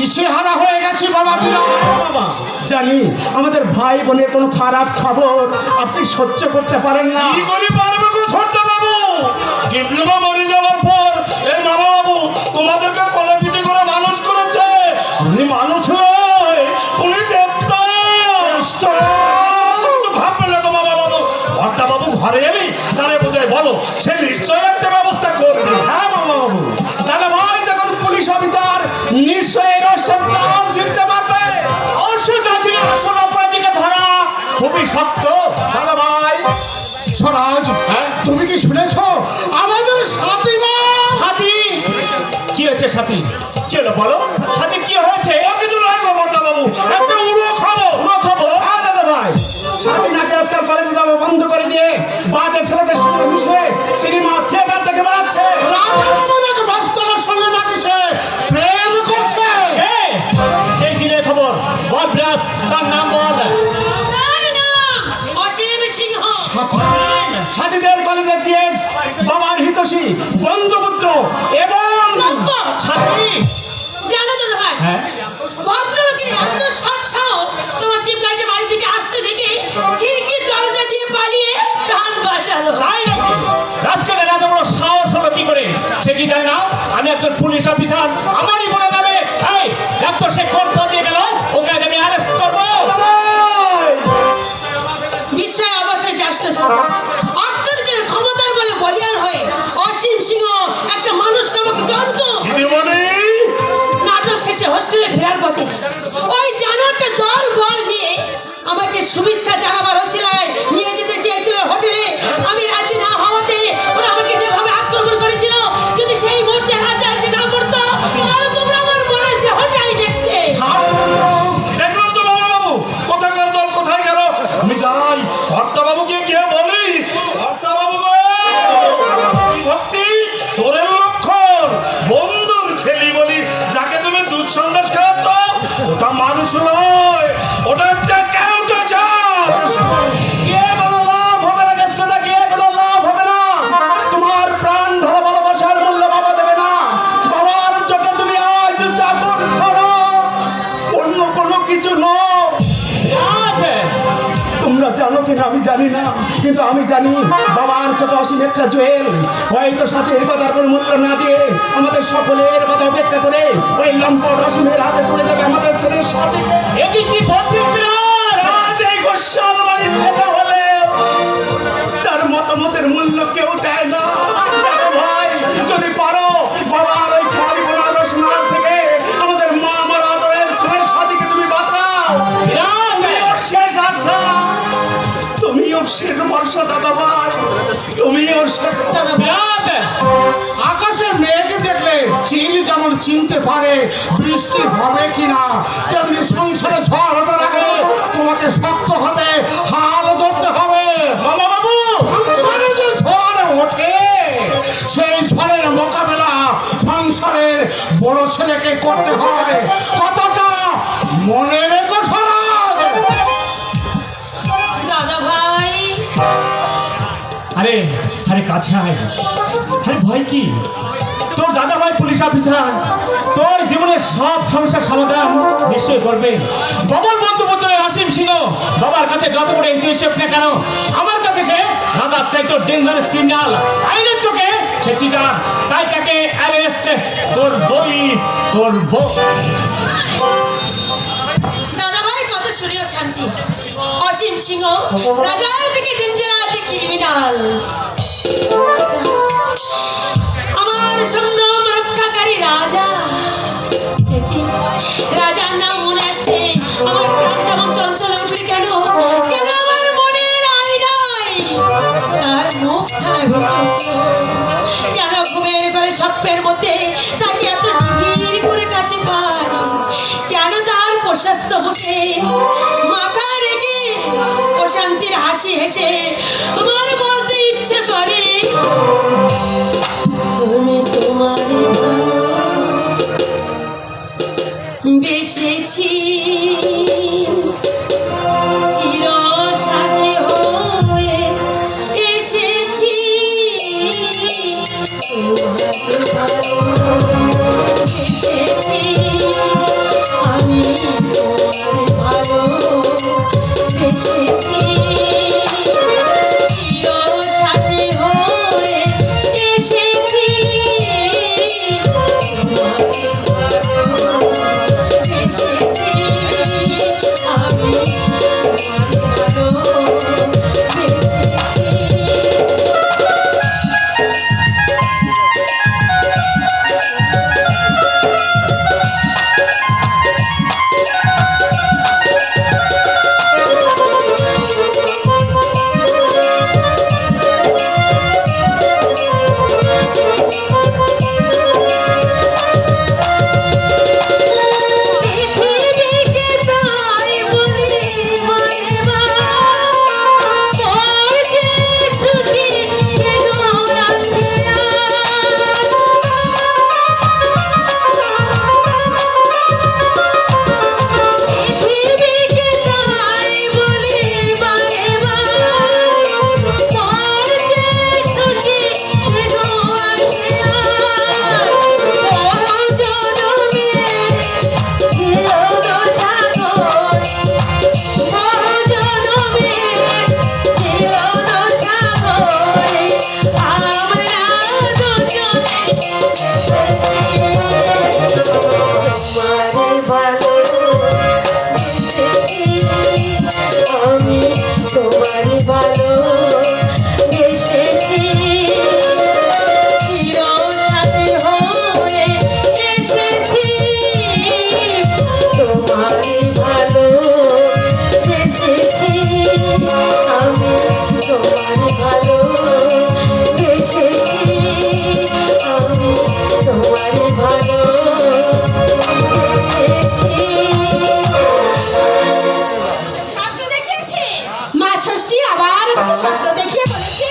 দিশেহারা হয়ে গেছি বাবা। বাবা জানি আমাদের ভাই বোনের কোনো খারাপ খবর আপনি সহ্য করতে পারেন না। কি করে পারবে গো ছোট্ট বাবু? গিবলিমা মরে যাওয়ার পর এই মামা বাবু তোমাদেরকে কলে পিঠে করে মানুষ করেছে। উনি মানুষ নয়, উনি দেবতা। ভাববে না তো মামা বাবু। ভর্তা বাবু ঘরে এলি তারে বোঝাই বলো, সে নিশ্চয়ই একটা ব্যবস্থা করবে। হ্যাঁ মামা বাবু, দাদা ভাই যখন পুলিশ অফিসার নিশ্চয়ই রহস্যের জাল ছিঁড়তে পারবে। অবশ্যই জানি কোন অপরাধীকে ধরা খুবই শক্ত। দাদা ভাই স্বরাজ, তুমি কি শুনেছ আমাদের সাথী মা? সাথী কি হয়েছে? সাথী কি হলো বলো? সাথী কি হয়েছে? ও কিছু নয় গো ভর্তা বাবু, একটা উড়ো খাবো। পুরো খবর। হ্যাঁ দাদা ভাই, সাথী নাকি আজকাল কলেজে যাবো বন্ধ করে দিয়ে বাজে ছেলেদের সঙ্গে মিশে সিনেমা থিয়েটার দেখে বেড়াচ্ছে। রাস্তার সঙ্গে নাকি সে প্রেম করছে। এই দিনের খবর বল ব্রাস, তার নাম বল। সাথীদের কলেজের জিএস, বাবার হিতৈষী, বন্ধুপুত্র এবং সাথী। জানো দাদা ভাই, হ্যাঁ ভদ্রলোকের এত সৎ সাহস, তোমার জিপ গাড়িটা বাড়ি থেকে আসতে দেখে খিড়কির দরজা দিয়ে পালিয়ে প্রাণ বাঁচালো। তাই নাকি? রাজকালের এত বড় সাহস হলো কি করে? সে কি জানে না আমি একজন পুলিশ অফিসার? আমারই মনে নামে এই ডাক্তার সে কোর্ট দিয়ে গেল, ওকে আজ আমি অ্যারেস্ট করবো। বিস্ময় অবাক হয়ে যাস না ছোট। অর্থনীতির ক্ষমতার বলে বলিয়ান হয়ে অসীম সিংহ একটা মানুষ নামক জন্তু দিদিমণি, নাটক শেষে হোস্টেলে ফেরার পথে ওই জানোয়ারটা দল বল নিয়ে আমাকে শুভেচ্ছা জানাবার ওছিলায় নিয়ে যেতে চেয়েছিল হোটেলে। আমি রাজি না হওয়াতে ওরা আমাকে যেভাবে আক্রমণ করেছিল, যদি সেই মুহূর্তে রাজা এসে না পড়তো তাহলে তোমরা আমার মনের দেহটাই দেখতে। দেখলাম তো মামা বাবু, কোথাকার দল কোথায় গেল? আমি যাই ভর্তা বাবুকে গিয়ে বলি, ভর্তা বাবু গো, এই ভক্তি চোরের লক্ষণ। বন্ধুর ছেলে বলি যাকে তুমি দুধ সন্দেশ খাওয়াচ্ছ, ওটা মানুষ নয়, ওটা একটা কেউটা চাল। গিয়ে কোনো লাভ হবে না কেষ্টটা, গিয়ে কোনো লাভ হবে না। তোমার প্রাণ ধরা ভালোবাসার মূল্য বাবা দেবে না। বাবার চোখে তুমি আজ চাকর ছাড়া অন্য কোনো কিছু নও। তোমরা জানো কিনা আমি জানি না, কিন্তু আমি জানি বাবার চোখে অসীম একটা জুয়েল। হয়তো সাথীর কথার কোনো মূল্য না দিয়ে আমাদের সকলের কথা উপেক্ষা করে ওই লম্পট অসীমের হাতে তুলে দেবে আমাদের ছেলের সাথীকে। এটি কি বলছেন বিরাট? আজ এই গোস্বাল বাড়ির ছেলে হলে তার মতামতের মূল্য কেউ দেয় না। দেখো ভাই, যদি পারো বাবার ওই খালি বোনা রসমার থেকে আমাদের মা আমার আদরের ছেলের সাথীকে তুমি বাঁচাও। বিরাট শেষ আশা, তুমি ওর শেষ ভরসা দাদা ভাই, তুমি ওর শেষ। বিরাট আকাশে মেঘ দেখলে চিল যেমন চিনতে পারে বৃষ্টি হবে কিনা, তেমনি সংসারে ঝড় ওঠার আগে তোমাকে শক্ত হাতে হাল ধরতে হবে। মামা বাবু, সংসারে যে ঝড় ওঠে সেই ঝড়ের মোকাবেলা সংসারের বড় ছেলেকে করতে হয়। কথাটা মনে রেখো স্বরাজ। দাদা ভাই, আরে আরে কাছে আয়। আরে ভয় কি? তোর দাদা ভাই পুলিশ অফিসার, তোর জীবনের সব সমস্যার সমাধান নিশ্চয় করবে। বাবার বন্ধুপুত্র অসীম সিংহ বাবার কাছে যত বড় হিসেব না কেন, আমার কাছে সে দাদার চাইতো ডেঞ্জারাস ক্রিমিনাল। আইনের চোখে সে চিটার, তাই তাকে অ্যারেস্ট করবই করব। দাদা ভাই কত শুনেও শান্তি। অসীম সিংহ রাজার থেকে ডেঞ্জার আছে ক্রিমিনাল। আমার সম্ভ্রম রক্ষাকারী রাজা। দেখি রাজার নাম মনে আসতে আমার প্রাণটা মন চঞ্চল উঠবে কেন? কেন আমার মনের আয়নায় তার মুখ খারাপ ভেসে উঠলো? কেন ঘুমের ঘরে স্বপ্নের মধ্যে তাকে এত নিবিড় করে কাছে পাই? কেন তার প্রশস্ত বুকে মাথা রেখে অশান্তির হাসি হেসে আমার বলতে ইচ্ছে করে আমি তোমারে বেসেছি চির সাথী হয়ে এসেছি। এসেছি স্বপ্ন দেখিয়ে বলেছে